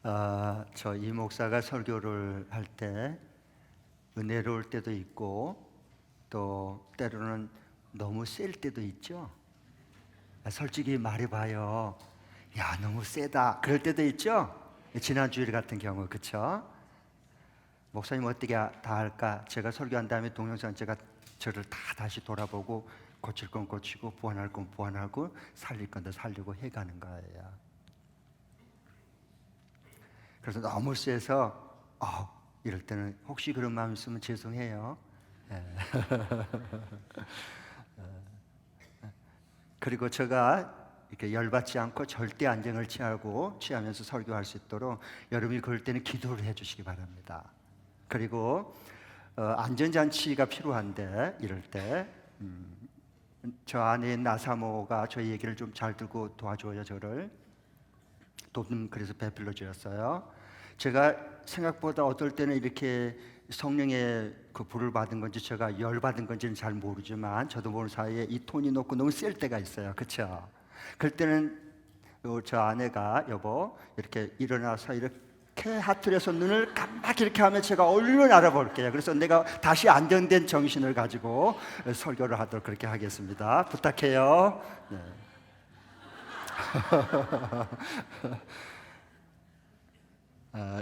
저 이 목사가 설교를 할 때 은혜로울 때도 있고 또 때로는 너무 셀 때도 있죠. 솔직히 말해봐요. 야, 너무 세다. 그럴 때도 있죠. 지난 주일 같은 경우, 그렇죠? 목사님 어떻게 다 할까? 제가 설교한 다음에 동영상 제가 저를 다 다시 돌아보고 고칠 건 고치고 보완할 건 보완하고 살릴 건 더 살리고 해가는 거예요. 그래서 너무 세서 이럴 때는 혹시 그런 마음 있으면 죄송해요. 예. 그리고 제가 이렇게 열받지 않고 절대 안정을 취하면서 설교할 수 있도록 여러분이 그럴 때는 기도를 해주시기 바랍니다. 그리고 안전장치가 필요한데 이럴 때 저 아내인 나사모가 저희 얘기를 좀 잘 듣고 도와줘요. 저를 그래서 배필로 주었어요. 제가 생각보다 어떨 때는 이렇게 성령의 그 불을 받은 건지 제가 열 받은 건지는 잘 모르지만 저도 모르는 사이에 이 톤이 높고 너무 셀 때가 있어요. 그렇죠? 그럴 때는 저 아내가 여보 이렇게 일어나서 이렇게 하트려서 눈을 깜빡 이렇게 하면 제가 얼른 알아볼게요. 그래서 내가 다시 안정된 정신을 가지고 설교를 하도록 그렇게 하겠습니다. 부탁해요. 네.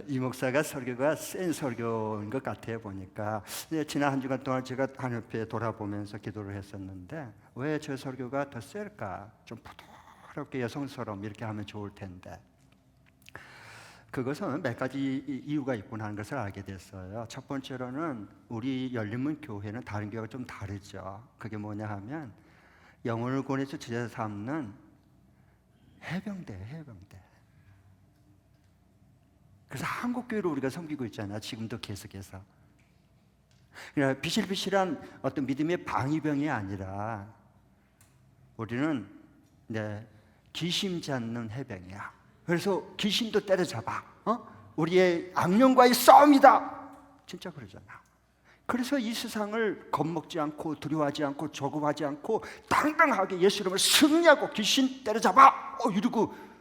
이 목사가 설교가 센 설교인 것 같아요. 보니까 지난 한 주간 동안 제가 하나님 앞에 돌아보면서 기도를 했었는데 왜 저 설교가 더 셀까? 좀 부드럽게 여성스러움 이렇게 하면 좋을 텐데 그것은 몇 가지 이유가 있구나 하는 것을 알게 됐어요. 첫 번째로는 우리 열린문 교회는 다른 교회가 좀 다르죠. 그게 뭐냐 하면 영혼을 구원해서 제자 삼는 해병대. 그래서 한국 교회를 우리가 섬기고 있잖아요. 지금도 계속해서. 그러니까 비실비실한 어떤 믿음의 방위병이 아니라 우리는 귀신 잡는 해병이야. 그래서 귀신도 때려잡아. 우리의 악령과의 싸움이다. 진짜 그러잖아. 그래서 이 세상을 겁먹지 않고 두려워하지 않고 조급하지 않고 당당하게 예수 이름을 승리하고 귀신 때려잡아. 이러고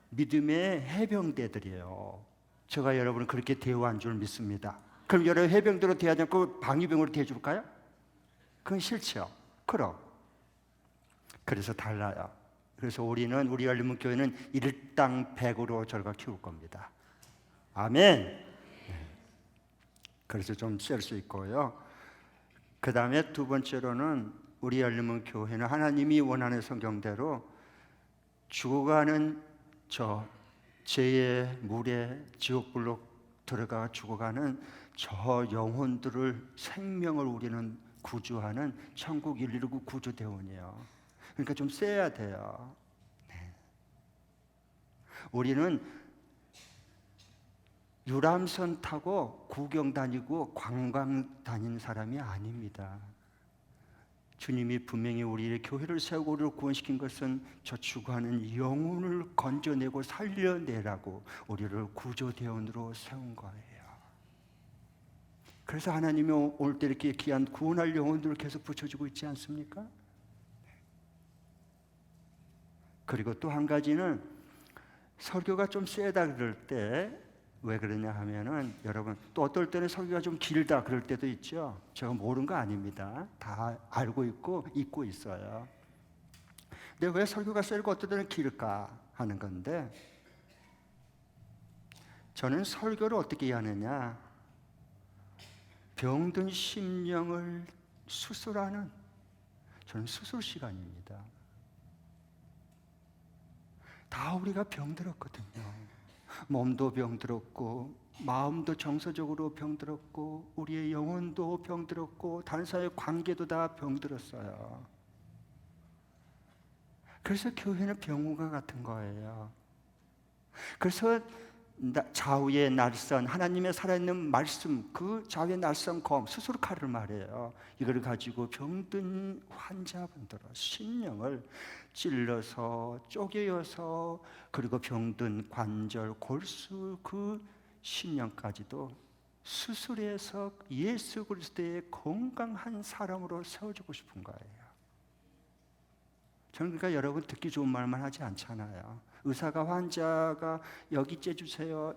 믿음의 해병대들이에요. 제가 여러분을 그렇게 대우한 줄 믿습니다. 그럼 여러분 해병대로 대하지 않고 방위병으로 대해줄까요? 그건 싫죠. 그럼. 그래서 달라요. 그래서 우리 열린문 교회는 일당백으로 저희가 키울 겁니다. 아멘. 그래서 좀 셀 수 있고요. 그 다음에 두 번째로는 우리 열린문 교회는 하나님이 원하는 성경대로 죽어가는 저 죄의 물에 지옥불로 들어가 죽어가는 저 영혼들을 생명을 우리는 구주하는 천국 119 구주대원이에요. 그러니까 좀 세야 돼요. 네. 우리는 유람선 타고 구경 다니고 관광 다니는 사람이 아닙니다. 주님이 분명히 우리의 교회를 세우고 우리를 구원시킨 것은 저 죽어가는 영혼을 건져내고 살려내라고 우리를 구조대원으로 세운 거예요. 그래서 하나님이 올 때 이렇게 귀한 구원할 영혼들을 계속 붙여주고 있지 않습니까? 그리고 또 한 가지는 설교가 좀 세다 그럴 때 왜 그러냐 하면은 여러분 또 어떨 때는 설교가 좀 길다 그럴 때도 있죠. 제가 모르는 거 아닙니다. 다 알고 있고 잊고 있어요. 근데 왜 설교가 세고 어떨 때는 길까 하는 건데 저는 설교를 어떻게 하느냐 병든 심령을 수술하는 저는 수술 시간입니다. 다 우리가 병들었거든요. 몸도 병들었고 마음도 정서적으로 병들었고 우리의 영혼도 병들었고 다른 사람의 관계도 다 병들었어요. 그래서 교회는 병원과 같은 거예요. 그래서 좌우의 날선 하나님의 살아있는 말씀 그 좌우의 날선 검 수술칼을 말해요. 이걸 가지고 병든 환자분들의 심령을 찔러서 쪼개어서 그리고 병든 관절 골수 그 심령까지도 수술해서 예수 그리스도의 건강한 사람으로 세워주고 싶은 거예요. 저는 그러니까 여러분 듣기 좋은 말만 하지 않잖아요. 의사가 환자가 여기 째주세요.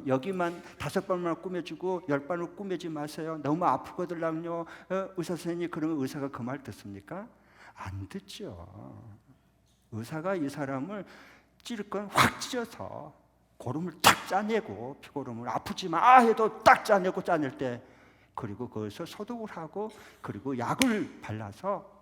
여기만 5번만 꾸며주고 10번을 꾸미지 마세요. 너무 아프거든요. 의사 선생님, 그러면 의사가 그 말 듣습니까? 안 듣죠. 의사가 이 사람을 찌를 건 확 찢어서 고름을 딱 짜내고, 피고름을 아프지 마 해도 딱 짜내고, 짜낼 때 그리고 거기서 소독을 하고 그리고 약을 발라서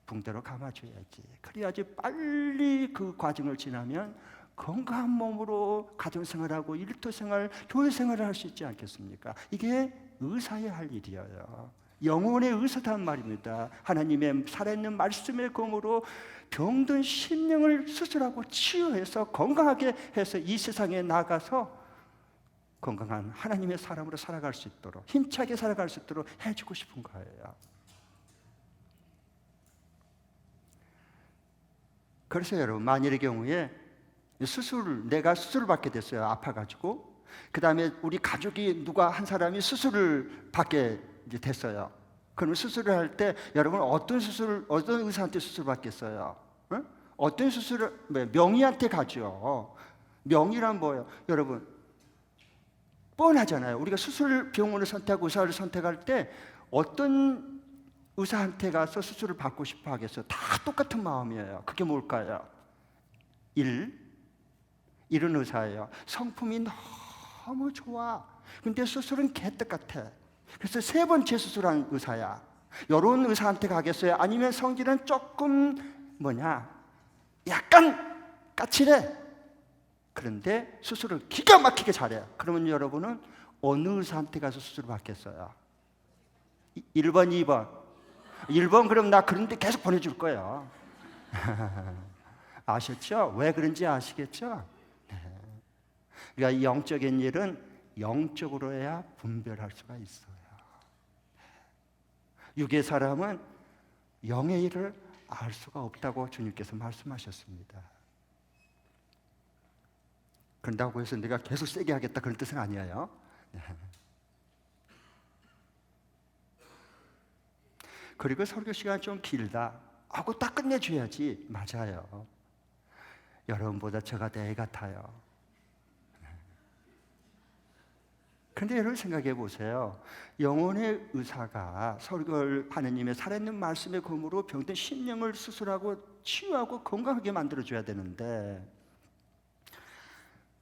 붕대로 감아줘야지. 그래야지 빨리 그 과정을 지나면 건강한 몸으로 가정생활하고 일터생활, 교회생활을 할 수 있지 않겠습니까? 이게 의사의 할 일이에요. 영혼의 의사단 말입니다. 하나님의 살아있는 말씀의 검으로 병든 심령을 수술하고 치유해서 건강하게 해서 이 세상에 나가서 건강한 하나님의 사람으로 살아갈 수 있도록, 힘차게 살아갈 수 있도록 해주고 싶은 거예요. 그래서 여러분, 만일의 경우에 내가 수술을 받게 됐어요. 아파가지고. 그 다음에 우리 가족이 누가 한 사람이 수술을 받게 이제 됐어요. 그러면 수술을 할 때 여러분 어떤 의사한테 수술 받겠어요? 응? 어떤 수술을, 명의한테 가죠. 명의란 뭐예요? 여러분, 뻔하잖아요. 우리가 수술 병원을 선택하고 의사를 선택할 때 어떤 의사한테 가서 수술을 받고 싶어 하겠어요? 다 똑같은 마음이에요. 그게 뭘까요? 이런 의사예요. 성품이 너무 좋아. 근데 수술은 개떡 같아. 그래서 3번째 수술한 의사야. 이런 의사한테 가겠어요? 아니면 성질은 조금 약간 까칠해. 그런데 수술을 기가 막히게 잘해요. 그러면 여러분은 어느 의사한테 가서 수술을 받겠어요? 1번, 2번. 1번, 그럼 나 그런데 계속 보내줄 거예요. 아셨죠? 왜 그런지 아시겠죠? 그러니까 영적인 일은 영적으로 해야 분별할 수가 있어요. 육의 사람은 영의 일을 알 수가 없다고 주님께서 말씀하셨습니다. 그런다고 해서 내가 계속 세게 하겠다 그런 뜻은 아니에요. 그리고 설교 시간 좀 길다 하고 딱 끝내줘야지. 맞아요. 여러분보다 제가 더 애 같아요. 그런데 여러분 생각해 보세요. 영혼의 의사가 설교를 하느님의 살아있는 말씀의 검으로 병든 심령을 수술하고 치유하고 건강하게 만들어줘야 되는데,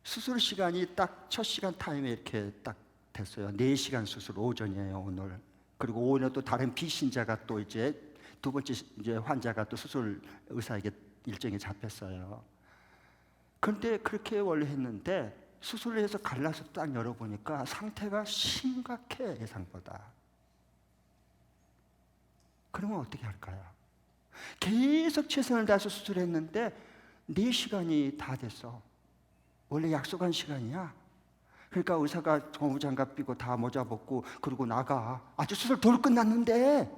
수술 시간이 딱 첫 시간 타임에 이렇게 딱 됐어요. 4시간 수술, 오전이에요 오늘. 그리고 오늘 또 다른 비신자가 또 이제 두 번째 이제 환자가 또 수술 의사에게 일정이 잡혔어요. 그런데 그렇게 원래 했는데 수술을 해서 갈라서 딱 열어보니까 상태가 심각해, 예상보다. 그러면 어떻게 할까요? 계속 최선을 다해서 수술했는데 4시간이 다 됐어. 원래 약속한 시간이야. 그러니까 의사가 고무장갑 끼고 다 모자 벗고 그러고 나가. 아직 수술 덜 끝났는데.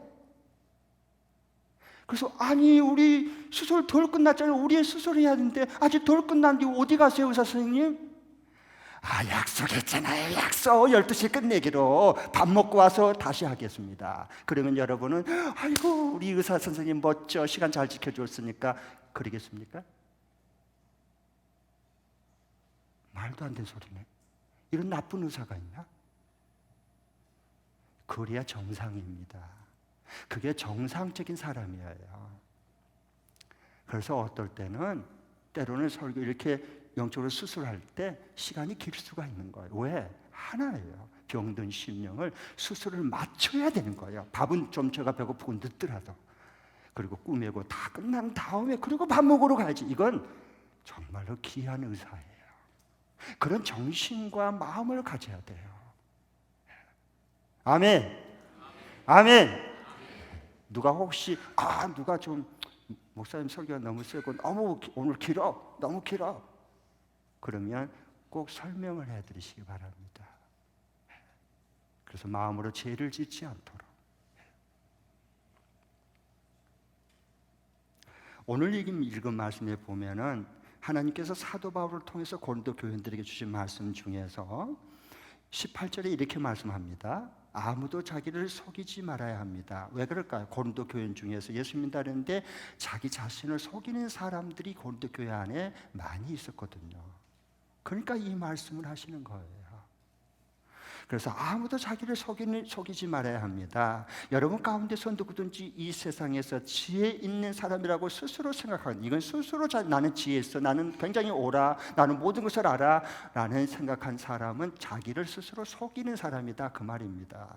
그래서 아니, 우리 수술 덜 끝났잖아요. 우리 수술해야 하는데 아직 덜 끝났는데 어디 가세요, 의사 선생님? 약속했잖아요. 약속 12시에 끝내기로. 밥 먹고 와서 다시 하겠습니다. 그러면 여러분은 아이고, 우리 의사 선생님 멋져, 시간 잘 지켜줬으니까 그러겠습니까? 말도 안 되는 소리네. 이런 나쁜 의사가 있나? 그래야 정상입니다. 그게 정상적인 사람이에요. 그래서 어떨 때는 때로는 설교 이렇게 영적으로 수술할 때 시간이 길 수가 있는 거예요. 왜? 하나예요. 병든 심령을 수술을 맞춰야 되는 거예요. 밥은 좀 제가 배고프고 늦더라도. 그리고 꾸미고 다 끝난 다음에 그리고 밥 먹으러 가야지. 이건 정말로 귀한 의사예요. 그런 정신과 마음을 가져야 돼요. 아멘. 아멘. 누가 혹시 누가 좀 목사님 설교가 너무 세고 너무 오늘 길어, 너무 길어, 그러면 꼭 설명을 해드리시기 바랍니다. 그래서 마음으로 죄를 짓지 않도록. 오늘 읽은 말씀에 보면은 하나님께서 사도 바울을 통해서 고린도 교인들에게 주신 말씀 중에서 18절에 이렇게 말씀합니다. 아무도 자기를 속이지 말아야 합니다. 왜 그럴까요? 고린도 교인 중에서 예수 믿는다는데 자기 자신을 속이는 사람들이 고린도 교회 안에 많이 있었거든요. 그러니까 이 말씀을 하시는 거예요. 그래서 아무도 자기를 속이지 말아야 합니다. 여러분 가운데서 누구든지 이 세상에서 지혜 있는 사람이라고 스스로 생각하는, 이건 스스로 나는 지혜 있어, 나는 굉장히 옳아, 나는 모든 것을 알아 라는 생각한 사람은 자기를 스스로 속이는 사람이다, 그 말입니다.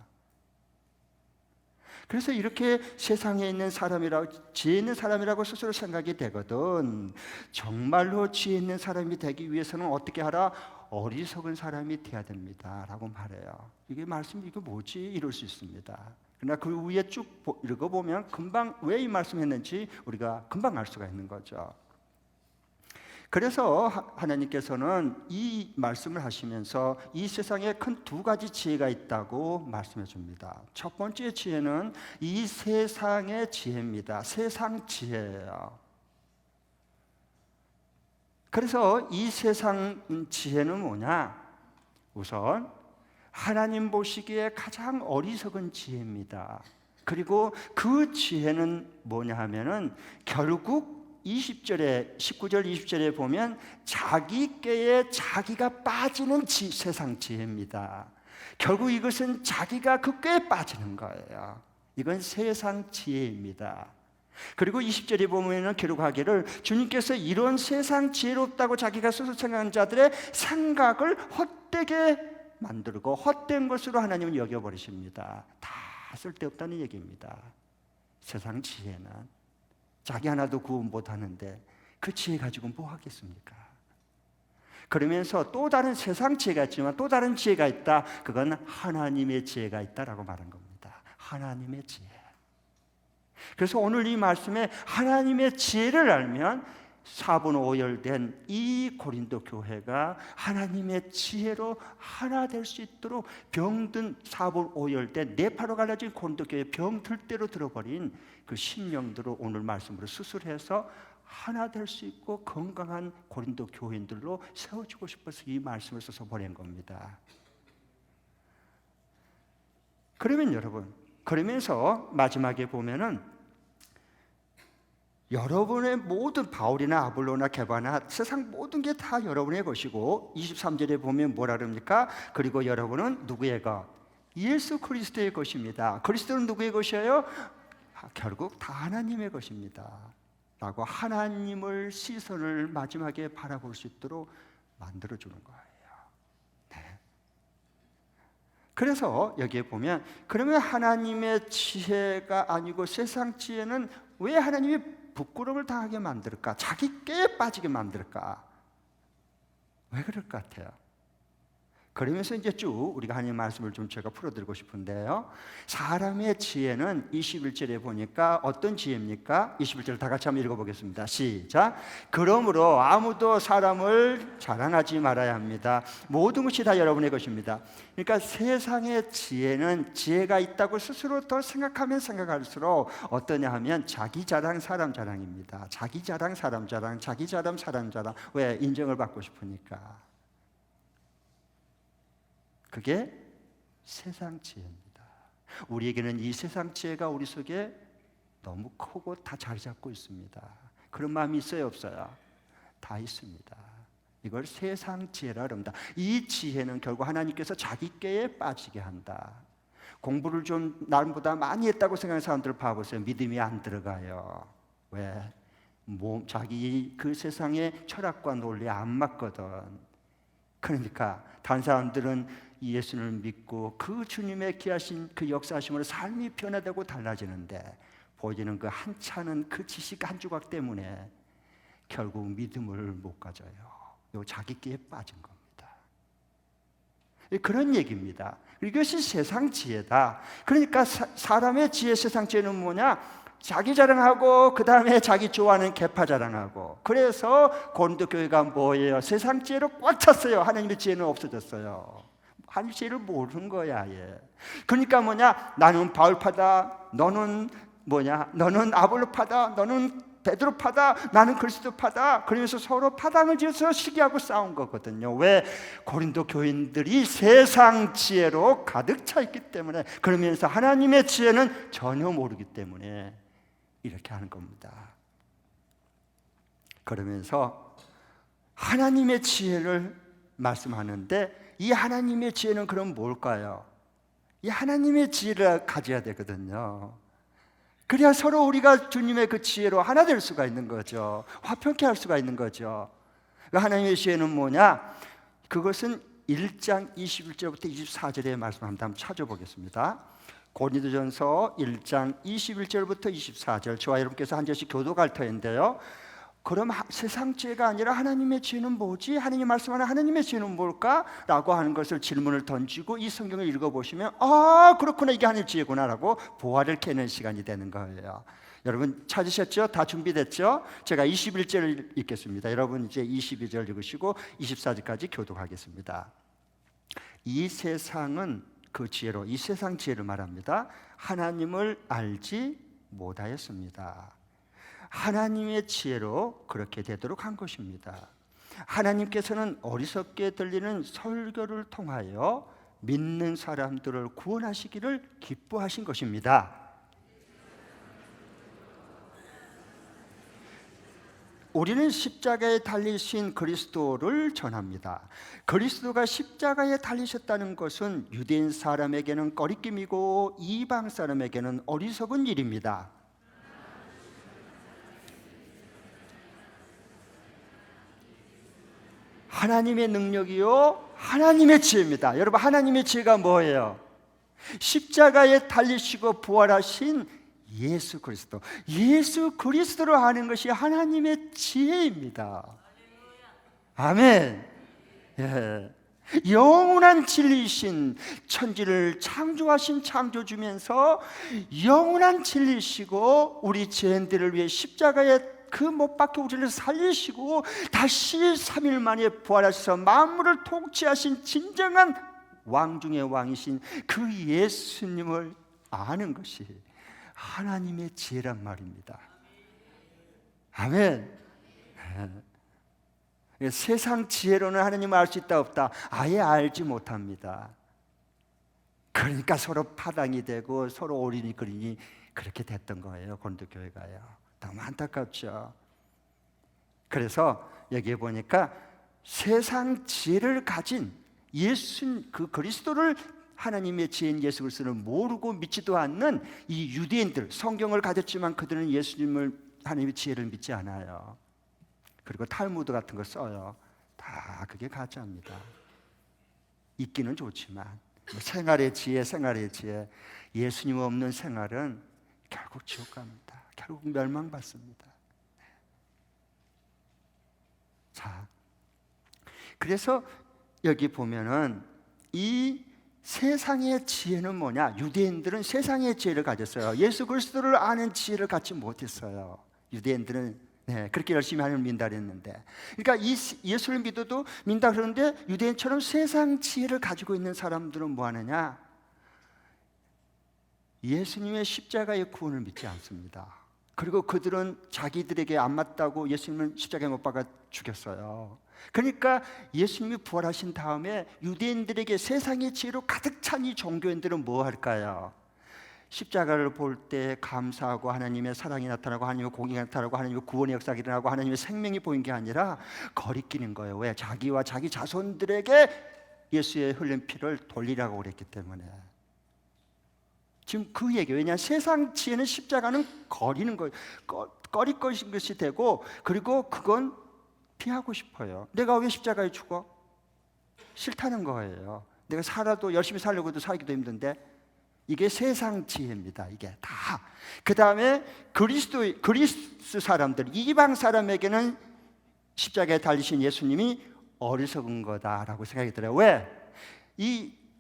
그래서 이렇게 세상에 있는 사람이라고, 지혜 있는 사람이라고 스스로 생각이 되거든, 정말로 지혜 있는 사람이 되기 위해서는 어떻게 하라? 어리석은 사람이 돼야 됩니다 라고 말해요. 이게 말씀이 이게 뭐지? 이럴 수 있습니다. 그러나 그 위에 쭉 읽어보면 금방 왜 이 말씀했는지 우리가 금방 알 수가 있는 거죠. 그래서 하나님께서는 이 말씀을 하시면서 이 세상에 큰 두 가지 지혜가 있다고 말씀해 줍니다. 첫 번째 지혜는 이 세상의 지혜입니다. 세상 지혜예요. 그래서 이 세상 지혜는 뭐냐? 우선 하나님 보시기에 가장 어리석은 지혜입니다. 그리고 그 지혜는 뭐냐 하면은 결국 20절에 19절 20절에 보면 자기 꾀에 자기가 빠지는 세상 지혜입니다. 결국 이것은 자기가 그 꾀에 빠지는 거예요. 이건 세상 지혜입니다. 그리고 20절에 보면은 기록하기를 주님께서 이런 세상 지혜롭다고 자기가 스스로 생각하는 자들의 생각을 헛되게 만들고 헛된 것으로 하나님은 여겨버리십니다. 다 쓸데없다는 얘기입니다. 세상 지혜는 자기 하나도 구원 못하는데 그 지혜 가지고 뭐 하겠습니까? 그러면서 또 다른 세상 지혜가 있지만 또 다른 지혜가 있다. 그건 하나님의 지혜가 있다라고 말한 겁니다. 하나님의 지혜. 그래서 오늘 이 말씀에 하나님의 지혜를 알면 4분 5열된 이 고린도 교회가 하나님의 지혜로 하나 될 수 있도록 병든 4분 5열된 네파로 갈라진 고린도 교회 병들 대로 들어버린 그 심령들을 오늘 말씀으로 수술해서 하나 될 수 있고 건강한 고린도 교인들로 세워주고 싶어서 이 말씀을 써서 보낸 겁니다. 그러면 여러분, 그러면서 마지막에 보면은 여러분의 모든 바울이나 아볼로나 게바나 세상 모든 게 다 여러분의 것이고 23절에 보면 뭐라 그럽니까? 그리고 여러분은 누구의 것? 예수 그리스도의 것입니다. 그리스도는 누구의 것이에요? 결국 다 하나님의 것입니다 라고 하나님을 시선을 마지막에 바라볼 수 있도록 만들어주는 거예요. 네. 그래서 여기에 보면 그러면 하나님의 지혜가 아니고 세상 지혜는 왜 하나님이 부끄러움을 당하게 만들까? 자기 꾀에 빠지게 만들까? 왜 그럴 것 같아요? 그러면서 이제 쭉 우리가 하나님 말씀을 좀 제가 풀어드리고 싶은데요. 사람의 지혜는 21절에 보니까 어떤 지혜입니까? 21절 다 같이 한번 읽어보겠습니다. 시작. 그러므로 아무도 사람을 자랑하지 말아야 합니다. 모든 것이 다 여러분의 것입니다. 그러니까 세상의 지혜는 지혜가 있다고 스스로 더 생각하면 생각할수록 어떠냐 하면 자기 자랑 사람 자랑입니다. 자기 자랑 사람 자랑, 자기 자랑 사람 자랑. 왜? 인정을 받고 싶으니까. 그게 세상 지혜입니다. 우리에게는 이 세상 지혜가 우리 속에 너무 크고 다 자리 잡고 있습니다. 그런 마음이 있어요, 없어요? 다 있습니다. 이걸 세상 지혜라 그럽니다. 이 지혜는 결국 하나님께서 자기 꾀에 빠지게 한다. 공부를 좀 남보다 많이 했다고 생각하는 사람들을 봐보세요. 믿음이 안 들어가요. 왜? 자기 그 세상의 철학과 논리에 안 맞거든. 그러니까 다른 사람들은 예수를 믿고 그 주님의 귀하신 그 역사하심으로 삶이 변화되고 달라지는데 보이는 그 한찮은 그 지식 한 조각 때문에 결국 믿음을 못 가져요. 요 자기 끼에 빠진 겁니다. 그런 얘기입니다. 이것이 세상 지혜다. 그러니까 사람의 지혜, 세상 지혜는 뭐냐? 자기 자랑하고 그 다음에 자기 좋아하는 계파 자랑하고. 그래서 고린도 교회가 뭐예요? 세상 지혜로 꽉 찼어요. 하나님의 지혜는 없어졌어요. 하나님의 지혜를 모르는 거야. 예. 그러니까 뭐냐? 나는 바울파다. 너는 뭐냐? 너는 아볼로파다. 너는 베드로파다, 나는 그리스도파다, 그러면서 서로 파당을 지어서 시기하고 싸운 거거든요. 왜? 고린도 교인들이 세상 지혜로 가득 차 있기 때문에, 그러면서 하나님의 지혜는 전혀 모르기 때문에 이렇게 하는 겁니다. 그러면서 하나님의 지혜를 말씀하는데, 이 하나님의 지혜는 그럼 뭘까요? 이 하나님의 지혜를 가져야 되거든요. 그래야 서로 우리가 주님의 그 지혜로 하나 될 수가 있는 거죠. 화평케 할 수가 있는 거죠. 하나님의 지혜는 뭐냐? 그것은 1장 21절부터 24절에 말씀합니다. 한번 찾아보겠습니다. 고린도전서 1장 21절부터 24절, 저와 여러분께서 한 절씩 교독할 터인데요. 그럼 세상 지혜가 아니라 하나님의 지혜는 뭐지? 하나님 말씀하는 하나님의 지혜는 뭘까? 라고 하는 것을 질문을 던지고 이 성경을 읽어보시면, 아, 그렇구나, 이게 하나님의 지혜구나 라고 보화를 캐는 시간이 되는 거예요. 여러분 찾으셨죠? 다 준비됐죠? 제가 21절 읽겠습니다. 여러분 이제 22절 읽으시고 24절까지 교독하겠습니다. 이 세상은 그 지혜로, 이 세상 지혜를 말합니다. 하나님을 알지 못하였습니다. 하나님의 지혜로 그렇게 되도록 한 것입니다. 하나님께서는 어리석게 들리는 설교를 통하여 믿는 사람들을 구원하시기를 기뻐하신 것입니다. 우리는 십자가에 달리신 그리스도를 전합니다. 그리스도가 십자가에 달리셨다는 것은 유대인 사람에게는 꺼리낌이고 이방 사람에게는 어리석은 일입니다. 하나님의 능력이요, 하나님의 지혜입니다. 여러분, 하나님의 지혜가 뭐예요? 십자가에 달리시고 부활하신 예수 그리스도, 예수 그리스도로 하는 것이 하나님의 지혜입니다. 아멘. 예. 영원한 진리이신, 천지를 창조하신 창조주면서 영원한 진리시고 우리 죄인들을 위해 십자가에 그 못 박혀 우리를 살리시고 다시 3일 만에 부활하셔서 만물을 통치하신 진정한 왕 중의 왕이신 그 예수님을 아는 것이 하나님의 지혜란 말입니다. 아멘. 세상 지혜로는 하나님을 알 수 있다 없다? 아예 알지 못합니다. 그러니까 서로 파당이 되고 서로 오리니 그리니 그렇게 됐던 거예요. 고린도 교회가요. 너무 안타깝죠. 그래서 여기에 보니까 세상 지혜를 가진 예수, 그 그리스도를, 하나님의 지혜인 예수 그리스도를 모르고 믿지도 않는 이 유대인들, 성경을 가졌지만 그들은 예수님을, 하나님의 지혜를 믿지 않아요. 그리고 탈무드 같은 거 써요. 다 그게 가짜입니다. 있기는 좋지만 생활의 지혜, 생활의 지혜, 예수님 없는 생활은 결국 지옥 갑니다. 결국 멸망받습니다. 자, 그래서 여기 보면은 이 세상의 지혜는 뭐냐? 유대인들은 세상의 지혜를 가졌어요. 예수 그리스도를 아는 지혜를 갖지 못했어요. 유대인들은 그렇게 열심히 하는 민다 그랬는데, 그러니까 이 예수를 믿어도 민다 그러는데 유대인처럼 세상 지혜를 가지고 있는 사람들은 뭐 하느냐? 예수님의 십자가의 구원을 믿지 않습니다. 그리고 그들은 자기들에게 안 맞다고 예수님을 십자가에 못 박아 죽였어요. 그러니까 예수님이 부활하신 다음에 유대인들에게 세상의 지혜로 가득 찬 이 종교인들은 뭐 할까요? 십자가를 볼 때 감사하고 하나님의 사랑이 나타나고 하나님의 공의가 나타나고 하나님의 구원의 역사가 일어나고 하나님의 생명이 보인 게 아니라 거리끼는 거예요. 왜? 자기와 자기 자손들에게 예수의 흘린 피를 돌리라고 그랬기 때문에. 지금 그 얘기예요. 왜냐하면 세상 지혜는 십자가는 거리는 거예요. 꺼리꺼신 것이 되고, 그리고 그건 피하고 싶어요. 내가 왜 십자가에 죽어? 싫다는 거예요. 내가 살아도 열심히 살려고 해도 살기도 힘든데. 이게 세상 지혜입니다. 이게 다. 그 다음에 그리스 사람들, 이방 사람에게는 십자가에 달리신 예수님이 어리석은 거다라고 생각이 들어요. 왜?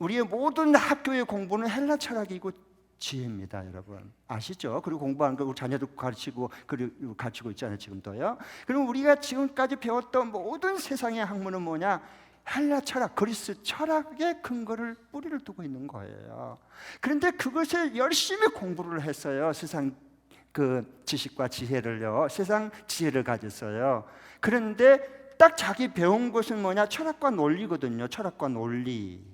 우리의 모든 학교의 공부는 헬라 철학이고 지혜입니다, 여러분. 아시죠? 그리고 공부하는 거 우리 자녀도 가르치고 그리고 가르치고 있잖아요, 지금도요. 그럼 우리가 지금까지 배웠던 모든 세상의 학문은 뭐냐? 헬라 철학, 그리스 철학의 근거를, 뿌리를 두고 있는 거예요. 그런데 그것을 열심히 공부를 했어요. 세상 그 지식과 지혜를요, 세상 지혜를 가졌어요. 그런데 딱 자기 배운 것은 뭐냐? 철학과 논리거든요. 철학과 논리.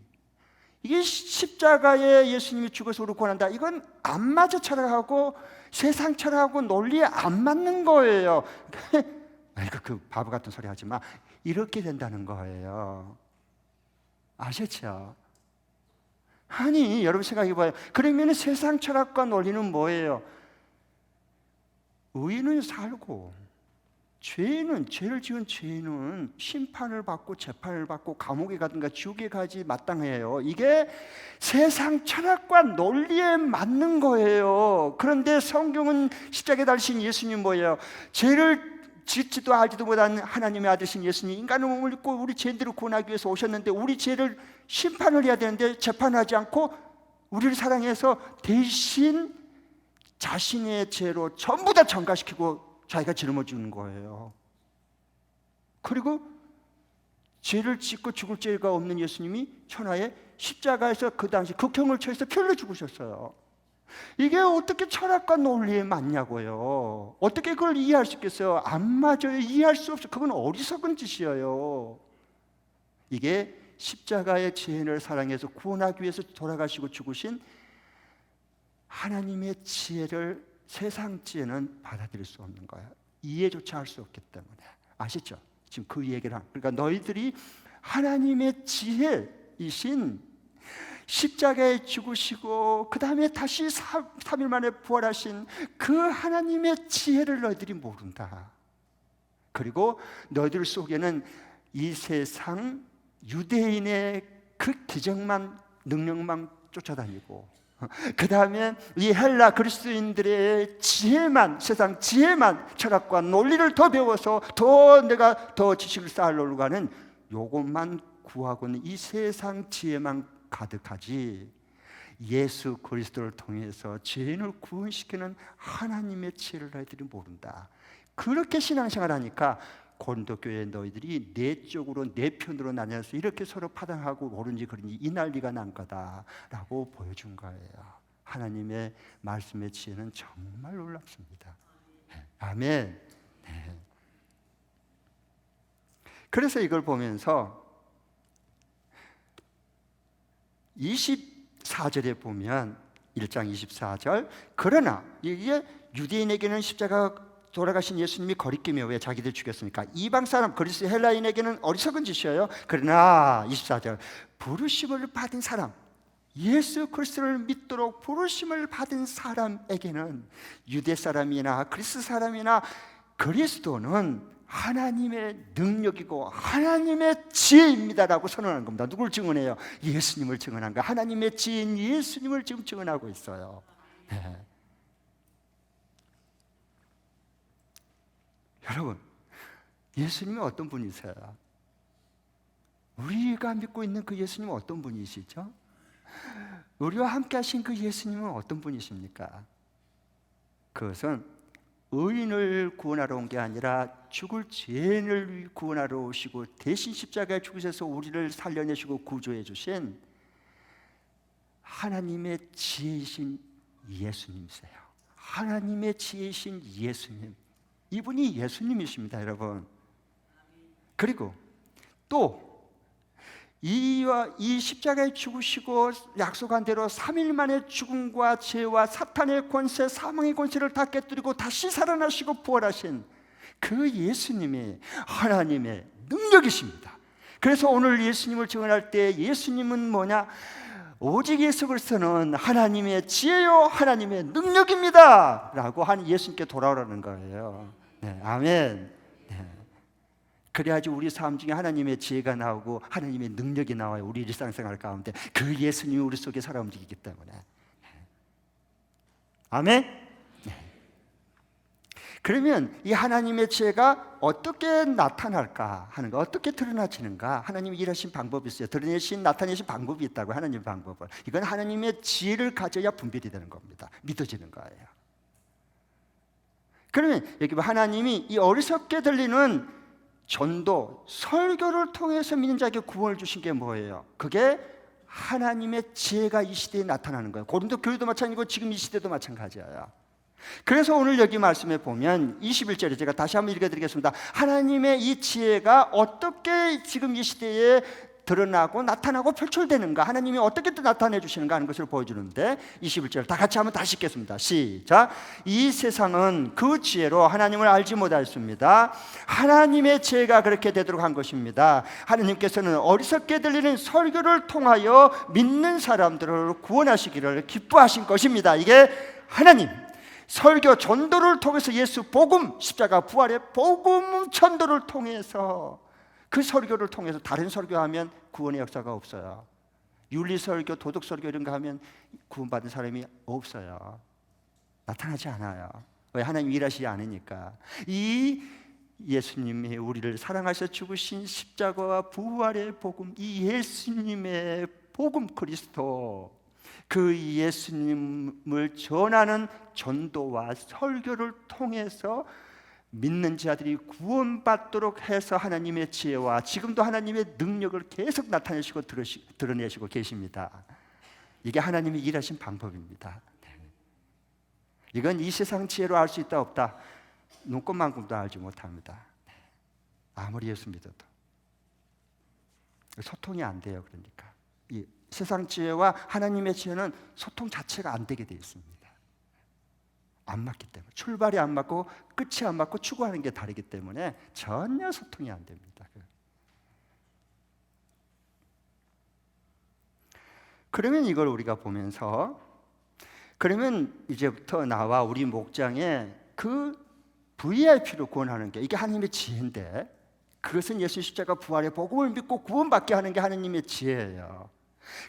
이게 십자가에 예수님이 죽어서 우리 구원한다, 이건 안 맞아. 철학하고 세상 철학하고 논리에 안 맞는 거예요. 아이고, 그 바보 같은 소리 하지 마. 이렇게 된다는 거예요. 아셨죠? 아니, 여러분 생각해 봐요. 그러면 세상 철학과 논리는 뭐예요? 의인은 살고, 죄를 지은 죄는 심판을 받고 재판을 받고 감옥에 가든가 지옥에 가지 마땅해요. 이게 세상 철학과 논리에 맞는 거예요. 그런데 성경은 십자가에 달리신 예수님 뭐예요? 죄를 짓지도 알지도 못한 하나님의 아들이신 예수님, 인간의 몸을 입고 우리 죄인들을 구원하기 위해서 오셨는데, 우리 죄를 심판을 해야 되는데 재판하지 않고 우리를 사랑해서 대신 자신의 죄로 전부 다 전가시키고 자기가 짊어지는 거예요. 그리고 죄를 짓고 죽을 죄가 없는 예수님이 천하의 십자가에서 그 당시 극형을 처해서 피 흘려 죽으셨어요. 이게 어떻게 철학과 논리에 맞냐고요. 어떻게 그걸 이해할 수 있겠어요? 안 맞아요. 이해할 수 없어요. 그건 어리석은 짓이에요. 이게 십자가의 죄인을 사랑해서 구원하기 위해서 돌아가시고 죽으신 하나님의 지혜를 세상 지혜는 받아들일 수 없는 거예요. 이해조차 할 수 없기 때문에. 아시죠? 지금 그 얘기를 그러니까 너희들이 하나님의 지혜이신 십자가에 죽으시고 그 다음에 다시 3일 만에 부활하신 그 하나님의 지혜를 너희들이 모른다. 그리고 너희들 속에는 이 세상 유대인의 그 기적만, 능력만 쫓아다니고, 그 다음에 이 헬라 그리스도인들의 지혜만, 세상 지혜만, 철학과 논리를 더 배워서 내가 더 지식을 쌓으려고 하는 요것만 구하고는 이 세상 지혜만 가득하지, 예수 그리스도를 통해서 죄인을 구원시키는 하나님의 지혜를 너희들이 모른다. 그렇게 신앙생활 하니까 고린도 교회 너희들이 내 쪽으로, 내 편으로 나뉘어서 이렇게 서로 파당하고 옳은지 그른지 이 난리가 난 거다라고 보여준 거예요. 하나님의 말씀의 지혜는 정말 놀랍습니다. 아멘. 네. 그래서 이걸 보면서 24절에 보면, 1장 24절, 그러나 이게 유대인에게는 십자가 돌아가신 예수님이 거리낌이에요. 왜? 자기들 죽였으니까. 이방 사람 그리스 헬라인에게는 어리석은 짓이에요. 그러나 24절, 부르심을 받은 사람, 예수 그리스도를 믿도록 부르심을 받은 사람에게는, 유대 사람이나 그리스 사람이나, 그리스도는 하나님의 능력이고 하나님의 지혜입니다라고 선언하는 겁니다. 누굴 증언해요? 예수님을 증언한 거예요. 하나님의 지혜인 예수님을 지금 증언하고 있어요. 네. 여러분, 예수님은 어떤 분이세요? 우리가 믿고 있는 그 예수님은 어떤 분이시죠? 우리와 함께 하신 그 예수님은 어떤 분이십니까? 그것은 의인을 구원하러 온 게 아니라 죽을 죄인을 구원하러 오시고 대신 십자가에 죽으셔서 우리를 살려내시고 구조해 주신 하나님의 지혜이신 예수님이세요. 하나님의 지혜이신 예수님, 이분이 예수님이십니다, 여러분. 그리고 또 이 십자가에 죽으시고 약속한 대로 3일 만에 죽음과 죄와 사탄의 권세, 사망의 권세를 다 깨뜨리고 다시 살아나시고 부활하신 그 예수님이 하나님의 능력이십니다. 그래서 오늘 예수님을 증언할 때 예수님은 뭐냐? 오직 예수 그리스도는 하나님의 지혜요 하나님의 능력입니다 라고 한 예수님께 돌아오라는 거예요. 네, 아멘. 네. 그래야지 우리 삶 중에 하나님의 지혜가 나오고 하나님의 능력이 나와요. 우리 일상생활 가운데 그 예수님이 우리 속에 살아 움직이기 때문에. 아멘. 네. 그러면 이 하나님의 지혜가 어떻게 나타날까 하는 거, 어떻게 드러나지는가? 하나님이 일하신 방법이 있어요. 드러내신, 나타내신 방법이 있다고. 하나님의 방법은, 이건 하나님의 지혜를 가져야 분별이 되는 겁니다. 믿어지는 거예요. 그러면 여기 하나님이 이 어리석게 들리는 전도, 설교를 통해서 믿는 자에게 구원을 주신 게 뭐예요? 그게 하나님의 지혜가 이 시대에 나타나는 거예요. 고린도 교회도 마찬가지고 지금 이 시대도 마찬가지예요. 그래서 오늘 여기 말씀에 보면 21절에 제가 다시 한번 읽어드리겠습니다. 하나님의 이 지혜가 어떻게 지금 이 시대에 드러나고 나타나고 표출되는가, 하나님이 어떻게 또 나타내 주시는가 하는 것을 보여주는데 21절 다 같이 한번 다시 읽겠습니다. 시작. 이 세상은 그 지혜로 하나님을 알지 못하였습니다. 하나님의 지혜가 그렇게 되도록 한 것입니다. 하나님께서는 어리석게 들리는 설교를 통하여 믿는 사람들을 구원하시기를 기뻐하신 것입니다. 이게 하나님 설교 전도를 통해서 예수 복음, 십자가 부활의 복음 전도를 통해서, 그 설교를 통해서 다른 설교하면 구원의 역사가 없어요. 윤리설교, 도덕설교 이런 거 하면 구원받은 사람이 없어요. 나타나지 않아요. 왜? 하나님 일하시지 않으니까. 이 예수님이 우리를 사랑하셔 죽으신 십자가와 부활의 복음, 이 예수님의 복음 그리스도, 그 예수님을 전하는 전도와 설교를 통해서 믿는 자들이 구원받도록 해서 하나님의 지혜와 지금도 하나님의 능력을 계속 나타내시고 드러내시고 계십니다. 이게 하나님이 일하신 방법입니다. 이건 이 세상 지혜로 알 수 있다 없다, 눈꽃만큼도 알지 못합니다. 아무리 예수 믿어도 소통이 안 돼요. 그러니까 이 세상 지혜와 하나님의 지혜는 소통 자체가 안 되게 되어 있습니다. 안 맞기 때문에, 출발이 안 맞고 끝이 안 맞고 추구하는 게 다르기 때문에 전혀 소통이 안 됩니다. 그러면 이걸 우리가 보면서, 그러면 이제부터 나와 우리 목장에 그 VIP로 구원하는 게, 이게 하나님의 지혜인데, 그것은 예수 십자가 부활의 복음을 믿고 구원받게 하는 게 하나님의 지혜예요.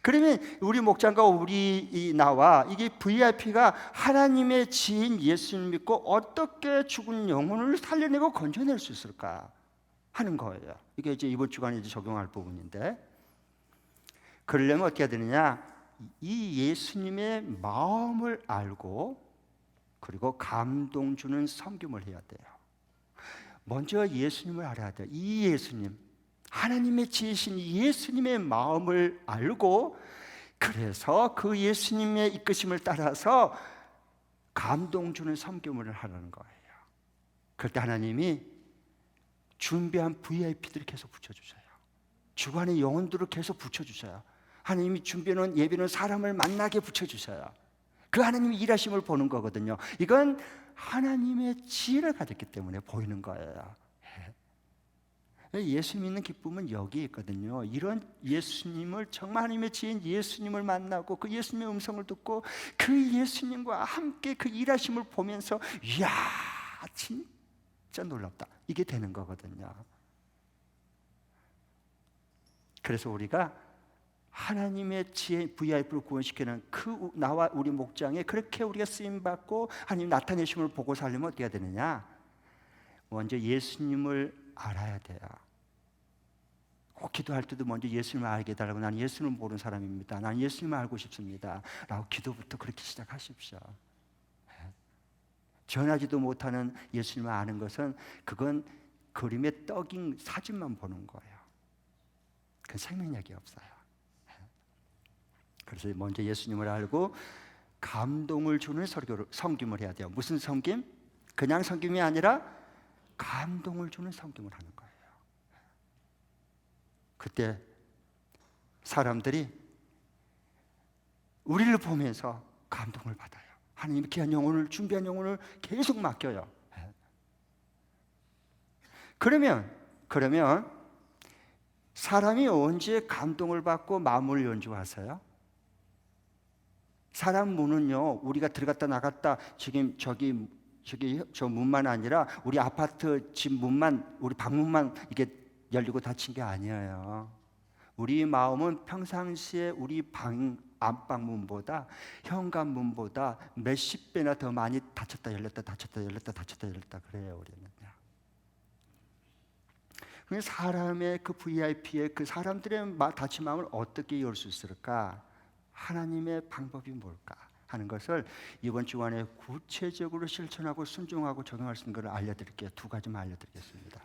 그러면 우리 목장과 우리 나와 이게 VIP가 하나님의 지인 예수님 믿고 어떻게 죽은 영혼을 살려내고 건져낼 수 있을까 하는 거예요. 이게 이제 이번 주간에 이제 적용할 부분인데, 그러려면 어떻게 해야 되느냐? 이 예수님의 마음을 알고 그리고 감동 주는 섬김을 해야 돼요. 먼저 예수님을 알아야 돼요. 이 예수님, 하나님의 지으신 예수님의 마음을 알고, 그래서 그 예수님의 이끄심을 따라서 감동 주는 섬김을 하라는 거예요. 그럴 때 하나님이 준비한 VIP들을 계속 붙여주셔요. 주관의 영혼들을 계속 붙여주셔요. 하나님이 준비해놓은 예비는 사람을 만나게 붙여주셔요. 그 하나님의 일하심을 보는 거거든요. 이건 하나님의 지혜를 가졌기 때문에 보이는 거예요. 예수 믿는 기쁨은 여기에 있거든요. 이런 예수님을, 정말 하나님의 지혜인 예수님을 만나고 그 예수님의 음성을 듣고 그 예수님과 함께 그 일하심을 보면서, 이야 진짜 놀랍다, 이게 되는 거거든요. 그래서 우리가 하나님의 지혜 VIP를 구원시키는 그 나와 우리 목장에 그렇게 우리가 쓰임받고 하나님 나타내심을 보고 살려면 어떻게 해야 되느냐? 먼저 예수님을 알아야 돼요. 꼭 기도할 때도 먼저 예수님을 알게 해달라고, 나는 예수님을 모르는 사람입니다, 나는 예수님을 알고 싶습니다 라고 기도부터 그렇게 시작하십시오. 전하지도 못하는 예수님을 아는 것은, 그건 그림의 떡인 사진만 보는 거예요. 그건 생명력이 없어요. 그래서 먼저 예수님을 알고 감동을 주는 섬김을 해야 돼요. 무슨 섬김? 그냥 섬김이 아니라 감동을 주는 섬김을 하는 거예요. 그때 사람들이 우리를 보면서 감동을 받아요. 하나님이 귀한 영혼을, 준비한 영혼을 계속 맡겨요. 그러면 사람이 언제 감동을 받고 마음을 연주하세요? 사람 문은요, 우리가 들어갔다 나갔다, 지금 저기 저 문만 아니라 우리 아파트 집 문만, 우리 방문만 이게 열리고 닫힌 게 아니에요. 우리 마음은 평상시에 우리 안방문보다, 현관문보다 몇십 배나 더 많이 닫혔다 열렸다 닫혔다 열렸다 닫혔다 열렸다 그래요. 우리는 사람의 그 VIP의 그 사람들의 닫힌 마음을 어떻게 열 수 있을까? 하나님의 방법이 뭘까 하는 것을 이번 주간에 구체적으로 실천하고 순종하고 적용할 수 있는 것을 알려드릴게요. 두 가지만 알려드리겠습니다.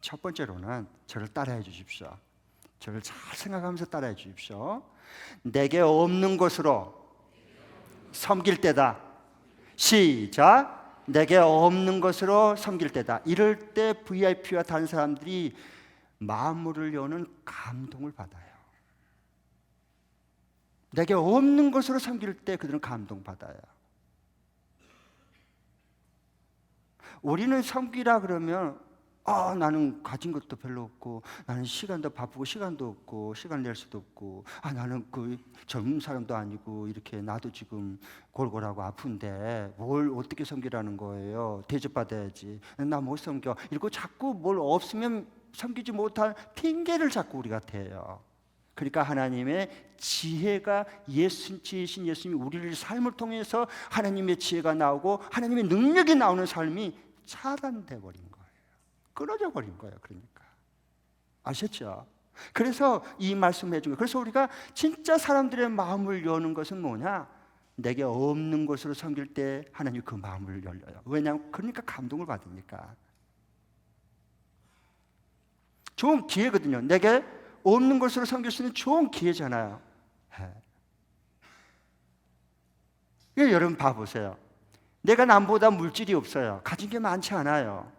첫 번째로는 저를 따라해 주십시오. 저를 잘 생각하면서 따라해 주십시오. 내게 없는 것으로 섬길 때다. 시작. 내게 없는 것으로 섬길 때다. 이럴 때 VIP와 다른 사람들이 마음을 여는 감동을 받아요. 내게 없는 것으로 섬길 때 그들은 감동받아요. 우리는 섬기라 그러면 나는 가진 것도 별로 없고, 나는 시간도 바쁘고 시간도 없고 시간 낼 수도 없고, 나는 그 젊은 사람도 아니고 이렇게 나도 지금 골골하고 아픈데 뭘 어떻게 섬기라는 거예요. 대접받아야지. 나 못 섬겨. 이러고 자꾸 뭘 없으면 섬기지 못할 핑계를 자꾸 우리가 대요. 그러니까 하나님의 지혜가 지혜신 예수님이 우리를 삶을 통해서 하나님의 지혜가 나오고 하나님의 능력이 나오는 삶이 차단돼 버린 거예요. 끊어져 버린 거예요. 그러니까 아셨죠? 그래서 이 말씀을 해준 거예요. 그래서 우리가 진짜 사람들의 마음을 여는 것은 뭐냐? 내게 없는 것으로 섬길 때 하나님 그 마음을 열려요. 왜냐하면 그러니까 감동을 받으니까. 좋은 기회거든요. 내게 없는 것으로 섬길 수 있는 좋은 기회잖아요. 여러분 봐보세요. 내가 남보다 물질이 없어요. 가진 게 많지 않아요.